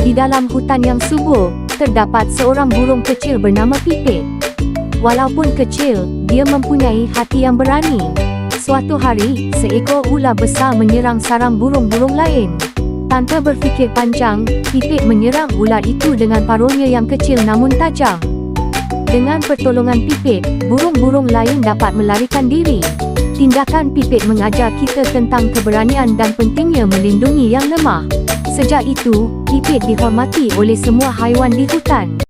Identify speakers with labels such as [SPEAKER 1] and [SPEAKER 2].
[SPEAKER 1] Di dalam hutan yang subur, terdapat seorang burung kecil bernama Pipit. Walaupun kecil, dia mempunyai hati yang berani. Suatu hari, seekor ular besar menyerang sarang burung-burung lain. Tanpa berfikir panjang, Pipit menyerang ular itu dengan paruhnya yang kecil namun tajam. Dengan pertolongan Pipit, burung-burung lain dapat melarikan diri. Tindakan Pipit mengajar kita tentang keberanian dan pentingnya melindungi yang lemah. Sejak itu, Pipit dihormati oleh semua haiwan di hutan.